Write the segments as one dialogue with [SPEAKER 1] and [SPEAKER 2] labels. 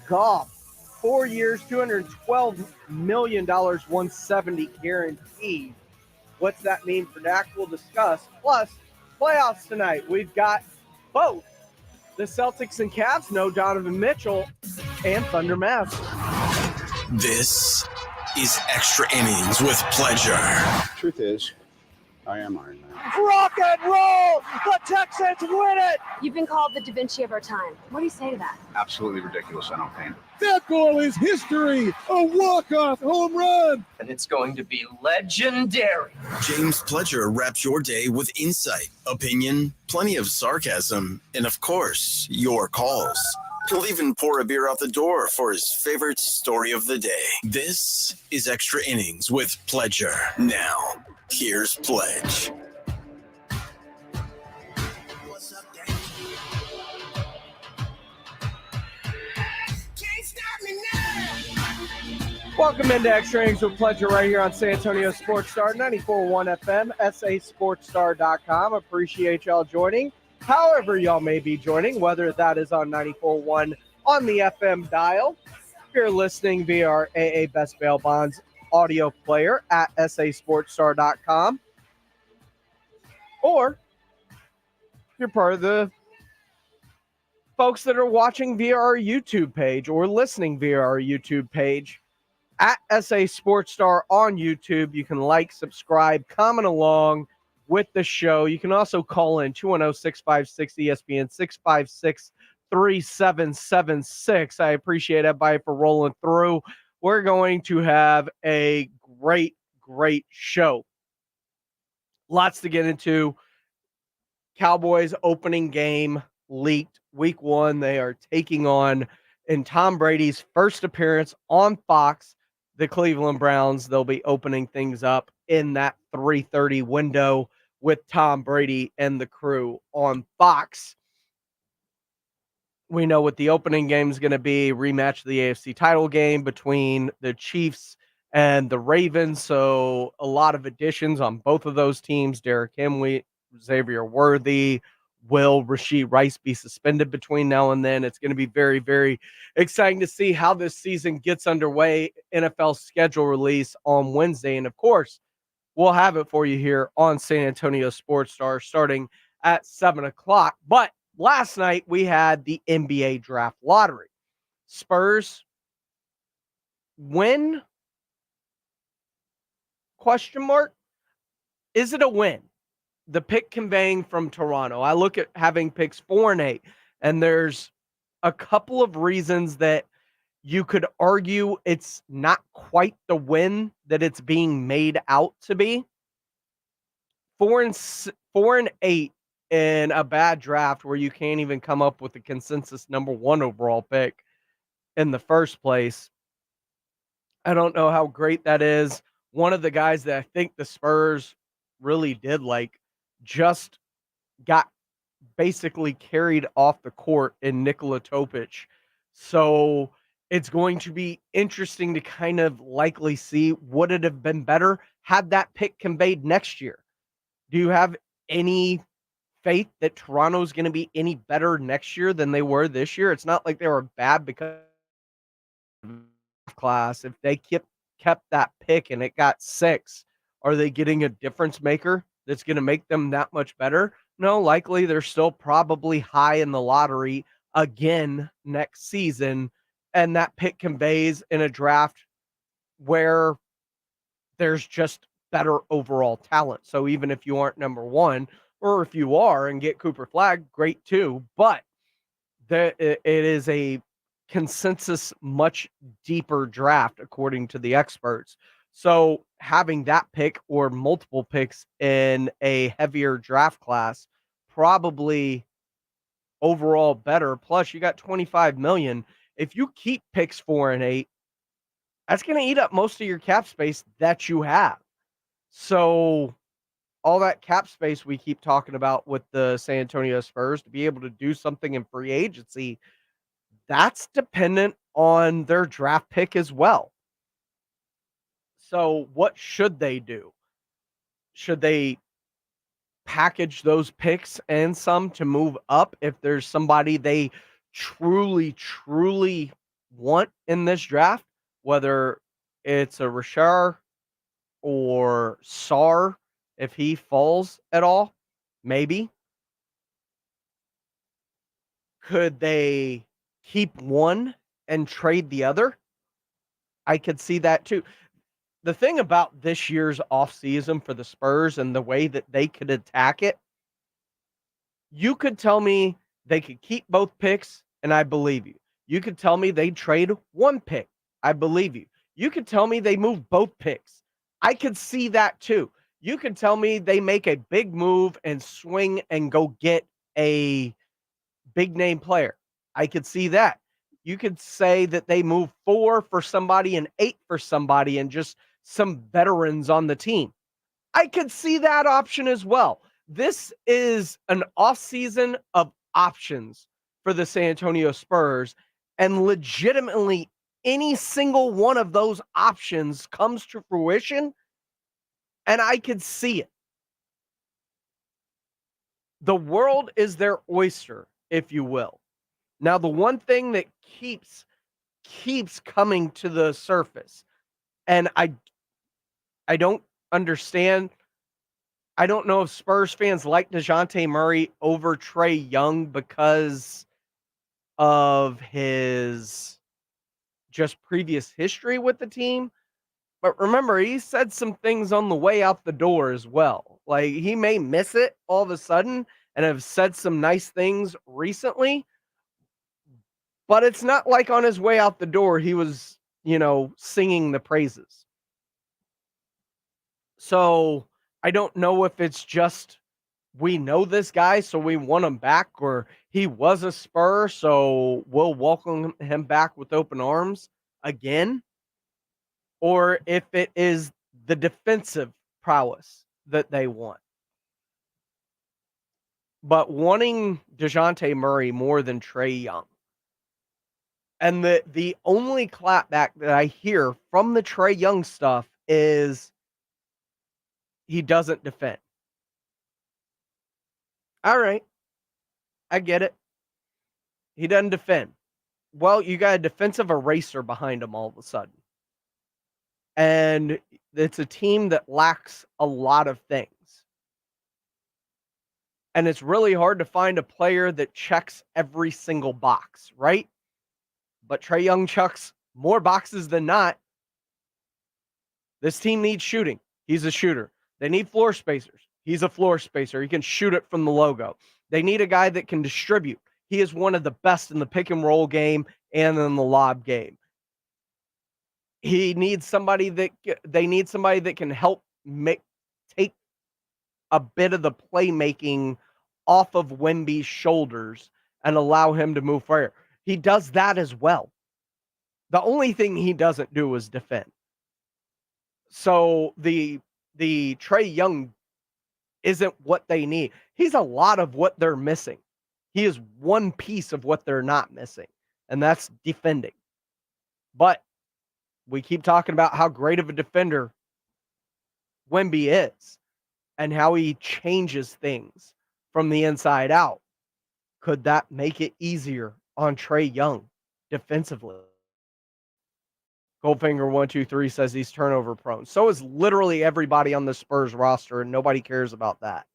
[SPEAKER 1] Goff, 4 years, $212 million, 170 guaranteed. What's that mean for Dak? We'll discuss. Plus, playoffs tonight. We've got both the Celtics and Cavs, no Donovan Mitchell, and Thunder Mavs.
[SPEAKER 2] This is Extra Innings with Pleasure.
[SPEAKER 3] Truth is, I am Iron Man.
[SPEAKER 1] Rock and roll! The Texans win it!
[SPEAKER 4] You've been called the Da Vinci of our time. What do you say to that?
[SPEAKER 3] Absolutely ridiculous. I don't paint.
[SPEAKER 5] That goal is history. A walk-off home run.
[SPEAKER 6] And it's going to be legendary.
[SPEAKER 2] James Pledger wraps your day with insight, opinion, plenty of sarcasm, and of course, your calls. He'll even pour a beer out the door for his favorite story of the day. This is Extra Innings with Pledger. Now, here's Pledge. What's up, Daddy?
[SPEAKER 1] Can't stop me now. Welcome into Extra Innings with Pleasure right here on San Antonio Sports Star, 94.1 FM, sasportstar.com. Appreciate y'all joining. However y'all may be joining, whether that is on 94.1 on the FM dial, if you're listening via our AA Best Bail Bonds audio player at sasportstar.com, or you're part of the folks that are watching via our YouTube page or listening via our YouTube page at SA Sports Star on YouTube. You can like, subscribe, comment along with the show. You can also call in 210-656-ESPN, 656-3776. I appreciate everybody for rolling through. We're going to have a great show. Lots to get into. Cowboys opening game leaked week 1. They are taking on, in Tom Brady's first appearance on Fox, the Cleveland Browns. They'll be opening things up in that 3:30 window with Tom Brady and the crew on Fox. We know what the opening game is going to be, rematch of the AFC title game between the Chiefs and the Ravens. So a lot of additions on both of those teams. Derrick Henry, Xavier Worthy. Will Rashee Rice be suspended between now and then? It's going to be very, very exciting to see how this season gets underway. NFL schedule release on Wednesday. And of course, we'll have it for you here on San Antonio Sports Star starting at 7 o'clock. But last night we had the NBA draft lottery. Spurs win? Question mark. Is it a win? The pick conveying from Toronto. I look at having picks 4 and 8, and there's a couple of reasons that you could argue it's not quite the win that it's being made out to be. 4 and 8 in a bad draft where you can't even come up with a consensus number 1 overall pick in the first place. I don't know how great that is. One of the guys that I think the Spurs really did like just got basically carried off the court in Nikola Topic. So it's going to be interesting to kind of likely see, would it have been better had that pick conveyed next year? Do you have any faith that Toronto's going to be any better next year than they were this year? It's not like they were bad because of class. If they kept that pick and it got 6, are they getting a difference maker that's going to make them that much better? No, likely they're still probably high in the lottery again next season, and that pick conveys in a draft where there's just better overall talent. So even if you aren't number 1, or if you are and get Cooper Flagg, great too, but it is a consensus much deeper draft according to the experts. So having that pick or multiple picks in a heavier draft class, probably overall better. Plus you got $25 million. If you keep picks 4 and 8, that's going to eat up most of your cap space that you have. So all that cap space we keep talking about with the San Antonio Spurs to be able to do something in free agency, that's dependent on their draft pick as well. So what should they do? Should they package those picks and some to move up if there's somebody they truly want in this draft, whether it's a Rashard or Sar, if he falls at all, maybe. Could they keep one and trade the other? I could see that too. The thing about this year's offseason for the Spurs and the way that they could attack it, you could tell me they could keep both picks, and I believe you. You could tell me they trade one pick. I believe you. You could tell me they move both picks. I could see that too. You could tell me they make a big move and swing and go get a big name player. I could see that. You could say that they move 4 for somebody and 8 for somebody and just some veterans on the team. I could see that option as well. This is an offseason of options for the San Antonio Spurs, and legitimately any single one of those options comes to fruition, and I could see it. The world is their oyster, if you will. Now, the one thing that keeps coming to the surface, and I don't understand. I don't know if Spurs fans like DeJounte Murray over Trae Young because of his just previous history with the team. But remember, he said some things on the way out the door as well. Like, he may miss it all of a sudden and have said some nice things recently, but it's not like on his way out the door he was, singing the praises. So I don't know if it's just we know this guy, so we want him back, or he was a Spur, so we'll welcome him back with open arms again, or if it is the defensive prowess that they want. But wanting DeJounte Murray more than Trae Young. And the only clapback that I hear from the Trae Young stuff is he doesn't defend. All right. I get it. He doesn't defend. Well, you got a defensive eraser behind him all of a sudden. And it's a team that lacks a lot of things. And it's really hard to find a player that checks every single box, right? But Trae Young checks more boxes than not. This team needs shooting. He's a shooter. They need floor spacers. He's a floor spacer. He can shoot it from the logo. They need a guy that can distribute. He is one of the best in the pick and roll game and in the lob game. They need somebody that can help take a bit of the playmaking off of Wemby's shoulders and allow him to move forward. He does that as well. The only thing he doesn't do is defend. So the Trae Young isn't what they need. He's a lot of what they're missing. He is one piece of what they're not missing, and that's defending. But we keep talking about how great of a defender Wemby is and how he changes things from the inside out. Could that make it easier on Trae Young defensively? Goldfinger123 says he's turnover prone. So is literally everybody on the Spurs roster, and nobody cares about that.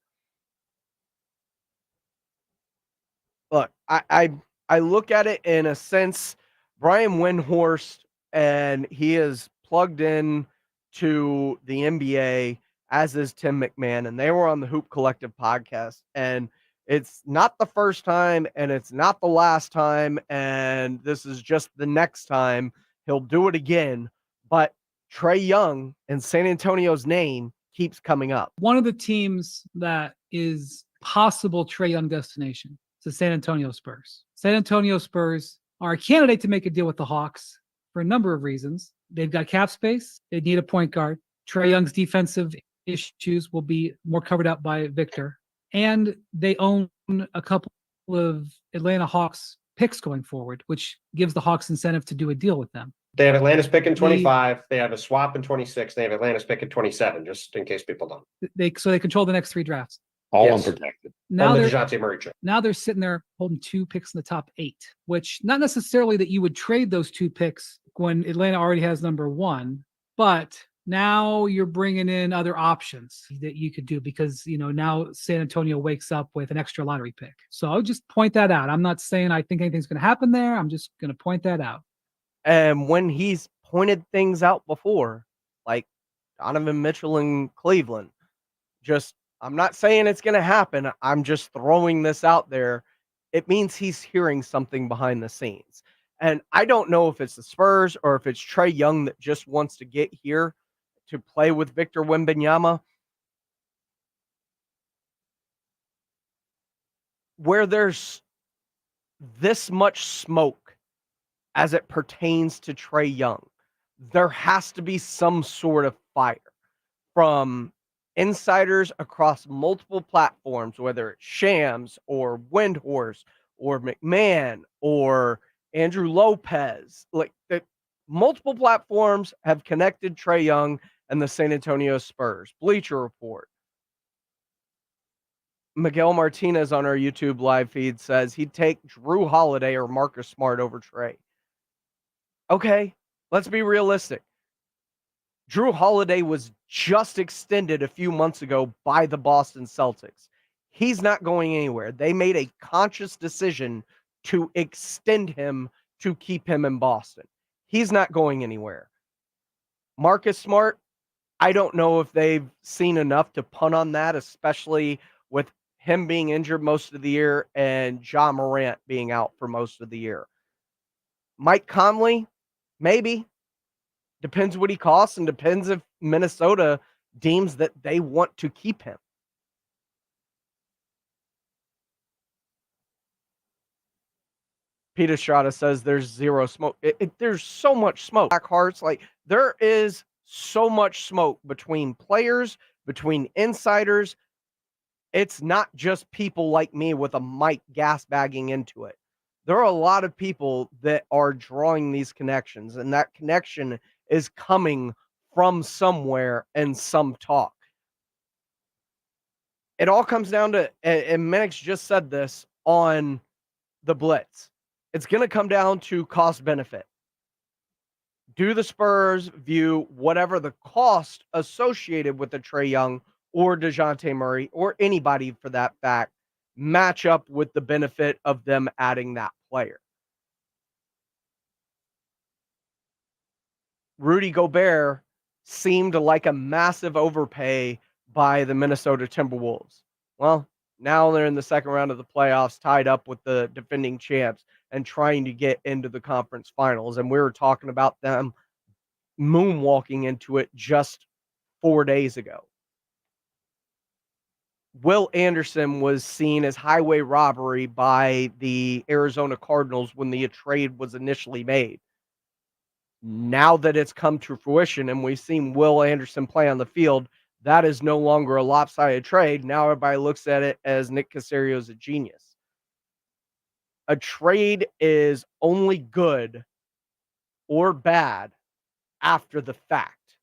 [SPEAKER 1] Look, I look at it in a sense, Brian Windhorst, and he is plugged in to the NBA, as is Tim McMahon, and they were on the Hoop Collective podcast. And it's not the first time, and it's not the last time, and this is just the next time. He'll do it again. But Trae Young and San Antonio's name keeps coming up.
[SPEAKER 7] One of the teams that is possible Trae Young destination is the San Antonio Spurs. San Antonio Spurs are a candidate to make a deal with the Hawks for a number of reasons. They've got cap space. They need a point guard. Trae Young's defensive issues will be more covered up by Victor. And they own a couple of Atlanta Hawks picks going forward, which gives the Hawks incentive to do a deal with them.
[SPEAKER 8] They have Atlanta's pick in 25. They have a swap in 26. They have Atlanta's pick in 27, just in case people don't.
[SPEAKER 7] So they control the next 3 drafts.
[SPEAKER 3] All
[SPEAKER 8] Yes.
[SPEAKER 3] unprotected.
[SPEAKER 7] now
[SPEAKER 8] on the
[SPEAKER 7] they're
[SPEAKER 8] DeJounte Murray trade.
[SPEAKER 7] now they're sitting there holding 2 picks in the top 8, which not necessarily that you would trade those 2 picks when Atlanta already has number 1, but now you're bringing in other options that you could do because, now San Antonio wakes up with an extra lottery pick. So I'll just point that out. I'm not saying I think anything's going to happen there. I'm just going to point that out.
[SPEAKER 1] And when he's pointed things out before, like Donovan Mitchell in Cleveland, I'm not saying it's going to happen. I'm just throwing this out there. It means he's hearing something behind the scenes. And I don't know if it's the Spurs or if it's Trae Young that just wants to get here to play with Victor Wembanyama. Where there's this much smoke as it pertains to Trae Young, there has to be some sort of fire from insiders across multiple platforms, whether it's Shams or Windhorse or McMahon or Andrew Lopez. Like, multiple platforms have connected Trae Young and the San Antonio Spurs. Bleacher Report. Miguel Martinez on our YouTube live feed says he'd take Drew Holiday or Marcus Smart over Trae. Okay, let's be realistic. Drew Holiday was just extended a few months ago by the Boston Celtics. He's not going anywhere. They made a conscious decision to extend him to keep him in Boston. He's not going anywhere. Marcus Smart, I don't know if they've seen enough to punt on that, especially with him being injured most of the year and Ja Morant being out for most of the year. Mike Conley, maybe. Depends what he costs and depends if Minnesota deems that they want to keep him. Pete Estrada says there's zero smoke. There's so much smoke. Black Hearts, there is so much smoke between players, between insiders. It's not just people like me with a mic gas bagging into it. There are a lot of people that are drawing these connections, and that connection is coming from somewhere and some talk. It all comes down to, and Minix just said this on the Blitz, it's going to come down to cost benefit. Do the Spurs view whatever the cost associated with the Trae Young or DeJounte Murray or anybody for that fact match up with the benefit of them adding that player? Rudy Gobert seemed like a massive overpay by the Minnesota Timberwolves. Well, now they're in the second round of the playoffs, tied up with the defending champs and trying to get into the conference finals. And we were talking about them moonwalking into it just 4 days ago. Will Anderson was seen as highway robbery by the Arizona Cardinals when the trade was initially made. Now that it's come to fruition and we've seen Will Anderson play on the field, that is no longer a lopsided trade. Now everybody looks at it as Nick Caserio is a genius. A trade is only good or bad after the fact.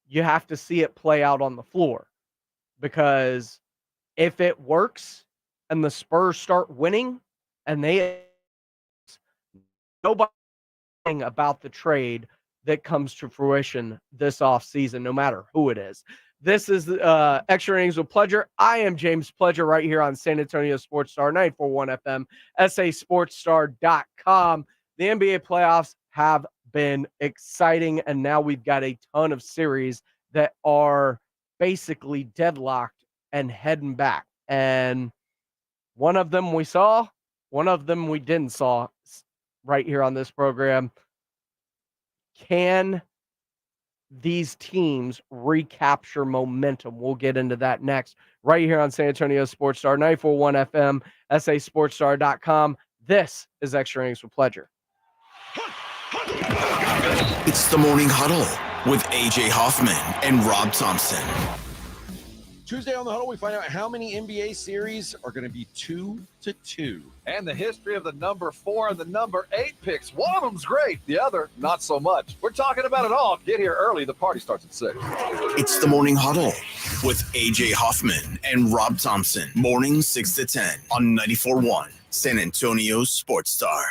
[SPEAKER 1] You have to see it play out on the floor, because if it works and the Spurs start winning and nobody about the trade that comes to fruition this offseason, no matter who it is. This is Extra Innings with Pledger. I am James Pledger right here on San Antonio Sports Star 94.1 FM, sasportstar.com. The NBA playoffs have been exciting, and now we've got a ton of series that are basically deadlocked and heading back. And one of them we saw, one of them we didn't saw right here on this program. Can these teams recapture momentum? We'll get into that next right here on San Antonio Sports Star 94.1 FM, sasportstar.com. This is Extra Innings with Pledger.
[SPEAKER 2] It's the Morning Huddle with AJ Hoffman and Rob Thompson.
[SPEAKER 5] Tuesday on the Huddle, we find out how many NBA series are going to be 2-2.
[SPEAKER 9] And the history of the number 4 and the number 8 picks. One of them's great, the other, not so much. We're talking about it all. Get here early. The party starts at 6.
[SPEAKER 2] It's the Morning Huddle with AJ Hoffman and Rob Thompson. Mornings 6 to 10 on 94.1 San Antonio Sports Star.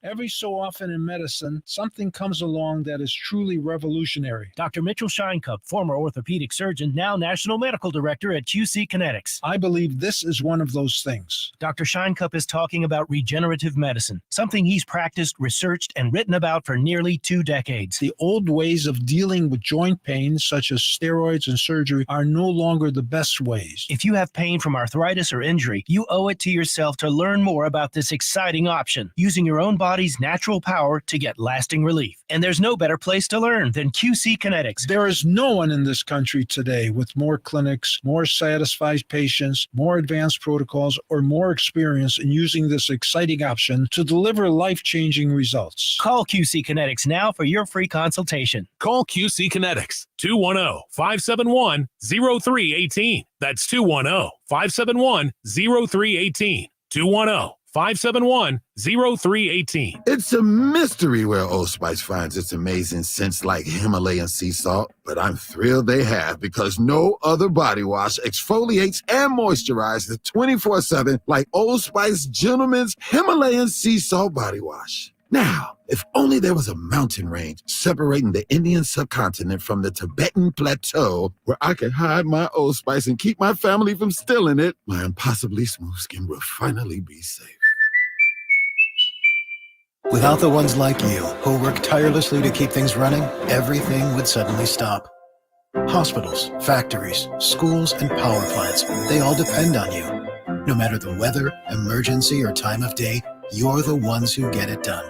[SPEAKER 10] Every so often in medicine, something comes along that is truly revolutionary.
[SPEAKER 11] Dr. Mitchell Scheinkup, former orthopedic surgeon, now national medical director at QC Kinetics.
[SPEAKER 10] I believe this is one of those things.
[SPEAKER 11] Dr. Scheinkup is talking about regenerative medicine, something he's practiced, researched, and written about for nearly 2 decades.
[SPEAKER 10] The old ways of dealing with joint pain, such as steroids and surgery, are no longer the best ways.
[SPEAKER 11] If you have pain from arthritis or injury, you owe it to yourself to learn more about this exciting option, using your own body's natural power to get lasting relief. And there's no better place to learn than QC Kinetics.
[SPEAKER 10] There is no one in this country today with more clinics, more satisfied patients, more advanced protocols, or more experience in using this exciting option to deliver life-changing results.
[SPEAKER 11] Call QC Kinetics now for your free consultation.
[SPEAKER 12] Call QC Kinetics, 210-571-0318. That's 210-571-0318. 210-571-0318.
[SPEAKER 13] It's a mystery where Old Spice finds its amazing scents like Himalayan sea salt, but I'm thrilled they have, because no other body wash exfoliates and moisturizes 24/7 like Old Spice Gentleman's Himalayan sea salt body wash. Now, if only there was a mountain range separating the Indian subcontinent from the Tibetan plateau where I could hide my Old Spice and keep my family from stealing it, my impossibly smooth skin will finally be safe.
[SPEAKER 14] Without the ones like you, who work tirelessly to keep things running, everything would suddenly stop. Hospitals, factories, schools, and power plants, they all depend on you. No matter the weather, emergency, or time of day, you're the ones who get it done.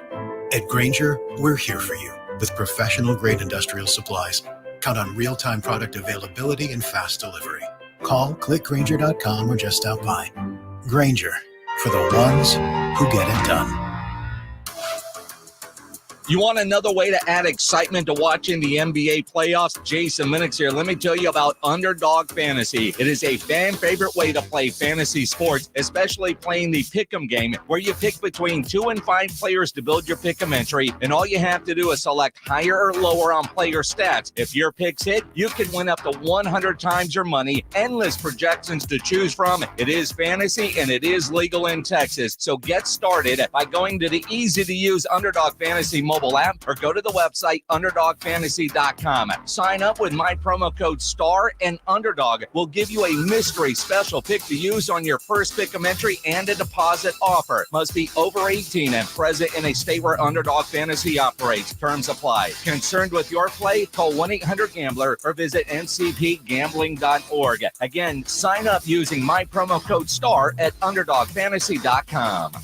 [SPEAKER 14] At Grainger, we're here for you with professional-grade industrial supplies. Count on real-time product availability and fast delivery. Call, clickgrainger.com, or just stop by. Grainger, for the ones who get it done.
[SPEAKER 15] You want another way to add excitement to watching the NBA playoffs? Jason Minix here. Let me tell you about Underdog Fantasy. It is a fan favorite way to play fantasy sports, especially playing the Pick'em game, where you pick between 2 and 5 players to build your Pick'em entry, and all you have to do is select higher or lower on player stats. If your picks hit, you can win up to 100 times your money, endless projections to choose from. It is fantasy, and it is legal in Texas. So get started by going to the easy-to-use Underdog Fantasy mobile app, or go to the website underdogfantasy.com. Sign up with my promo code STAR, and Underdog will give you a mystery special pick to use on your first Pick'em entry and a deposit offer. Must be over 18 and present in a state where Underdog Fantasy operates. Terms apply. Concerned with your play? Call 1-800-GAMBLER or visit ncpgambling.org. Again, sign up using my promo code STAR at underdogfantasy.com.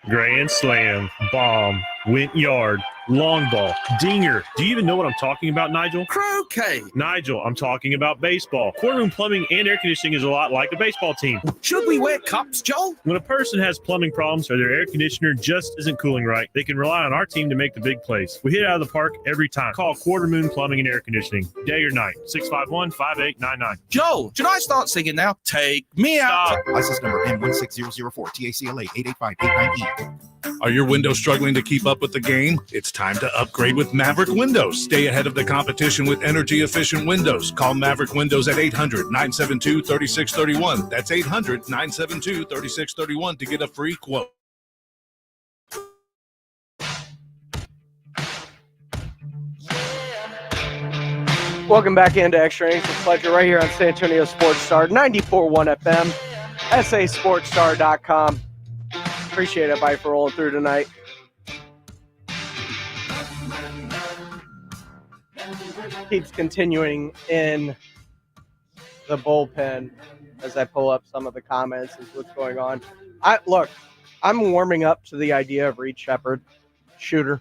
[SPEAKER 12] Grand slam, bomb, went yard, long ball, dinger. Do you even know what I'm talking about, Nigel?
[SPEAKER 16] Croquet.
[SPEAKER 12] Nigel, I'm talking about baseball. Courtroom plumbing and air conditioning is a lot like a baseball team.
[SPEAKER 16] Should we wear cups, Joel?
[SPEAKER 12] When a person has plumbing problems or their air conditioner just isn't cooling right, they can rely on our team to make the big plays. We hit out of the park every time. Call Quarter Moon Plumbing and Air Conditioning, day or night, 651-5899.
[SPEAKER 16] Joel, should I start singing now? Take me out.
[SPEAKER 17] License number M16004, TACLA 88589E.
[SPEAKER 18] Are your windows struggling to keep up with the game? It's time to upgrade with Maverick Windows. Stay ahead of the competition with energy-efficient windows. Call Maverick Windows at 800-972-3631. That's 800-972-3631 to get a free quote.
[SPEAKER 1] Welcome back into Extra Innings. It's a pleasure right here on San Antonio Sports Star, 94.1 FM, sasportstar.com. Appreciate it, Bye, for rolling through tonight. Keeps continuing in the bullpen as I pull up some of the comments as what's going on. I'm warming up to the idea of Reed Shepherd, shooter,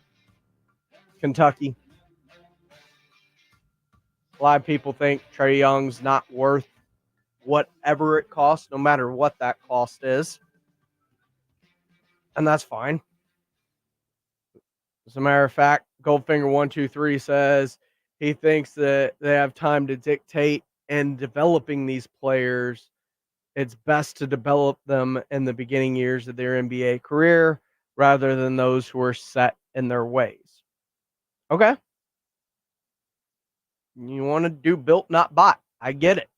[SPEAKER 1] Kentucky. A lot of people think Trae Young's not worth whatever it costs, no matter what that cost is. And that's fine. As a matter of fact, Goldfinger123 says he thinks that they have time to dictate in developing these players. It's best to develop them in the beginning years of their NBA career rather than those who are set in their ways. Okay. You want to do built, not bought. I get it.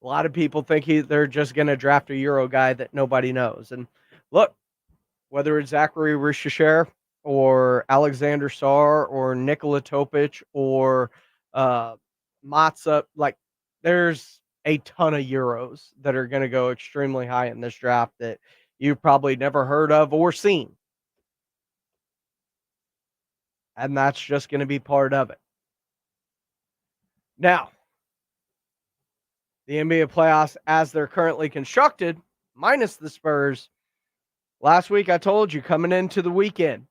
[SPEAKER 1] A lot of people think they're just going to draft a Euro guy that nobody knows. And look, whether it's Zachary Rishicher or Alexander Sarr or Nikola Topic or Matza, like there's a ton of Euros that are going to go extremely high in this draft that you've probably never heard of or seen. And that's just going to be part of it. Now, the NBA playoffs as they're currently constructed, minus the Spurs. Last week I told you coming into the weekend.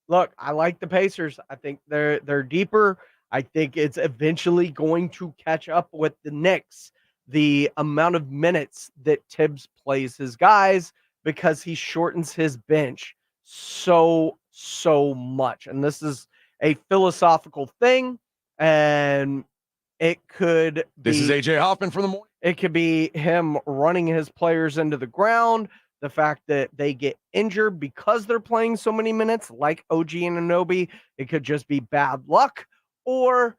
[SPEAKER 1] Look, I like the Pacers. I think they're deeper. I think it's eventually going to catch up with the Knicks. The amount of minutes that Tibbs plays his guys because he shortens his bench so much. And this is a philosophical thing, and it could be,
[SPEAKER 5] This is AJ Hoffman from the morning.
[SPEAKER 1] It could be him running his players into the ground, the fact that they get injured because they're playing so many minutes, like OG Anunoby. It could just be bad luck, or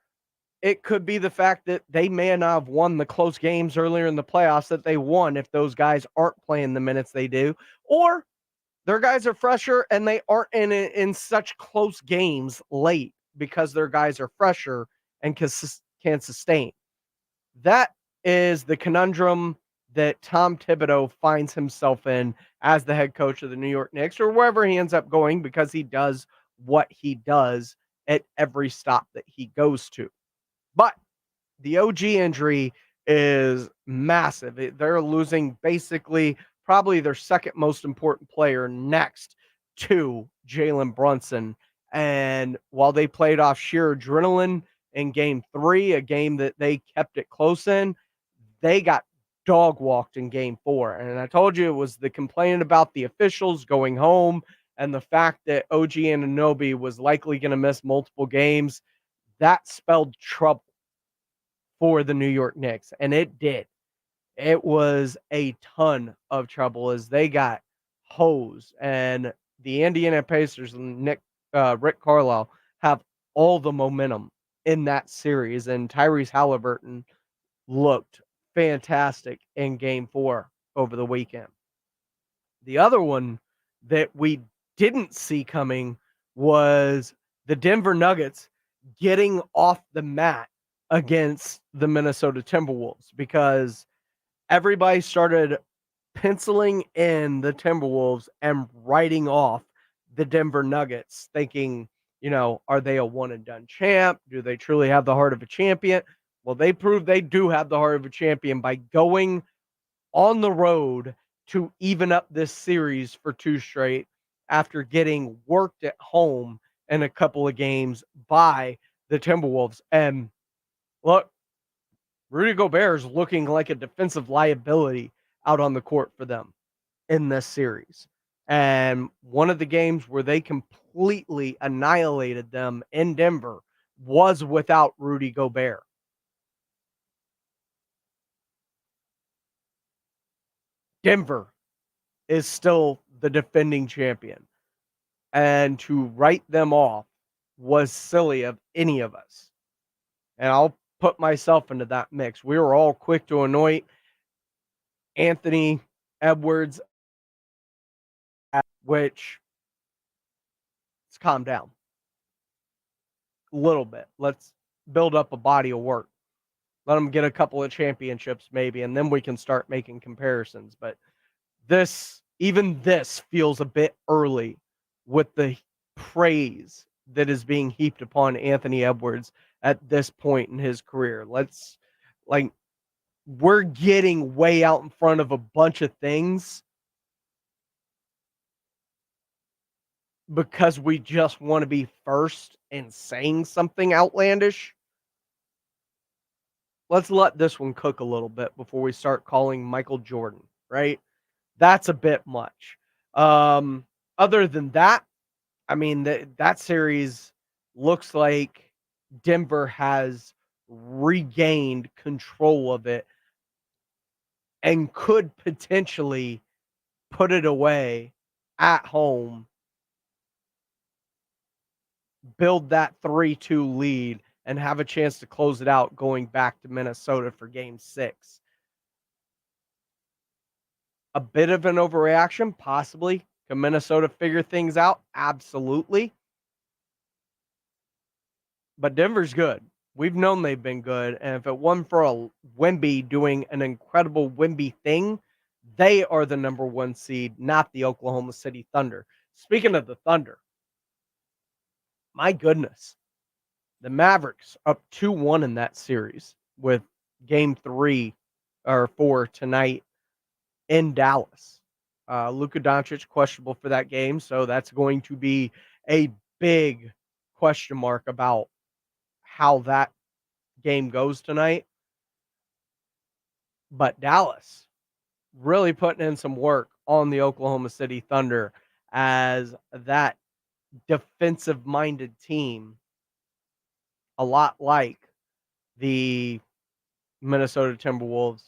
[SPEAKER 1] it could be the fact that they may not have won the close games earlier in the playoffs that they won if those guys aren't playing the minutes they do, or their guys are fresher and they aren't in such close games late because their guys are fresher and can sustain. That is the conundrum that Tom Thibodeau finds himself in as the head coach of the New York Knicks or wherever he ends up going, because he does what he does at every stop that he goes to. But the OG injury is massive. They're losing basically probably their second most important player next to Jalen Brunson. And while they played off sheer adrenaline in game 3, a game that they kept it close in, they got dog walked in game 4. And I told you it was the complaining about the officials going home and the fact that OG Anunoby was likely going to miss multiple games. That spelled trouble for the New York Knicks, and it did. It was a ton of trouble as they got hosed, and the Indiana Pacers and Rick Carlisle have all the momentum in that series, and Tyrese Halliburton looked fantastic in game 4 over the weekend. The other one that we didn't see coming was the Denver Nuggets getting off the mat against the Minnesota Timberwolves, because everybody started penciling in the Timberwolves and writing off the Denver Nuggets, thinking, are they a one and done champ? Do they truly have the heart of a champion? Well, they proved they do have the heart of a champion by going on the road to even up this series for 2 straight after getting worked at home in a couple of games by the Timberwolves. And look, Rudy Gobert is looking like a defensive liability out on the court for them in this series. And one of the games where they completely annihilated them in Denver was without Rudy Gobert. Denver is still the defending champion. And to write them off was silly of any of us. And I'll put myself into that mix. We were all quick to anoint Anthony Edwards, which, let's calm down a little bit. Let's build up a body of work. Let them get a couple of championships maybe, and then we can start making comparisons. But even this feels a bit early with the praise that is being heaped upon Anthony Edwards at this point in his career. We're getting way out in front of a bunch of things because we just want to be first and saying something outlandish. Let's let this one cook a little bit before we start calling Michael Jordan, right? That's a bit much. Other than that, I mean, that series looks like Denver has regained control of it and could potentially put it away at home build that 3-2 lead and have a chance to close it out going back to Minnesota for game 6. A bit of an overreaction, possibly. Can Minnesota figure things out? Absolutely. But Denver's good. We've known they've been good. And if it wasn't for a Wemby doing an incredible Wemby thing, they are the number 1 seed, not the Oklahoma City Thunder. Speaking of the Thunder, my goodness, the Mavericks up 2-1 in that series with game 3 or 4 tonight in Dallas. Luka Doncic questionable for that game, so that's going to be a big question mark about how that game goes tonight. But Dallas really putting in some work on the Oklahoma City Thunder as that defensive-minded team, a lot like the Minnesota Timberwolves,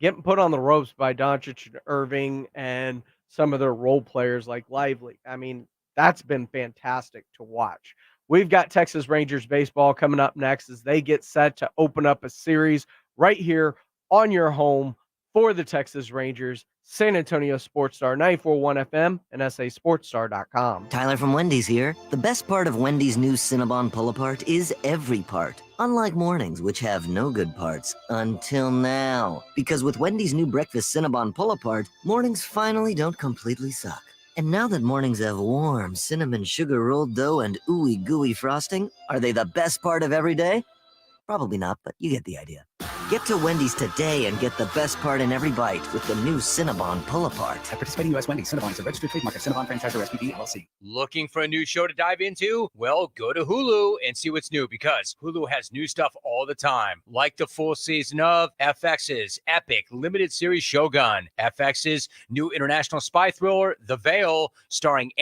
[SPEAKER 1] getting put on the ropes by Doncic and Irving and some of their role players like Lively. I mean, that's been fantastic to watch. We've got Texas Rangers baseball coming up next as they get set to open up a series right here on your home for the Texas Rangers, San Antonio Sports Star 94.1 FM and SASportsStar.com.
[SPEAKER 19] Tyler from Wendy's here. The best part of Wendy's new Cinnabon Pull-Apart is every part. Unlike mornings, which have no good parts, until now. Because with Wendy's new breakfast Cinnabon Pull-Apart, mornings finally don't completely suck. And now that mornings have warm cinnamon sugar rolled dough and ooey gooey frosting, are they the best part of every day? Probably not, but you get the idea. Get to Wendy's today and get the best part in every bite with the new Cinnabon Pull-Apart.
[SPEAKER 20] At participating U.S. Wendy's, Cinnabon is a registered trademark of Cinnabon Franchisor SPP LLC.
[SPEAKER 21] Looking for a new show to dive into? Well, go to Hulu and see what's new because Hulu has new stuff all the time, like the full season of FX's epic limited series Shogun, FX's new international spy thriller, The Veil, starring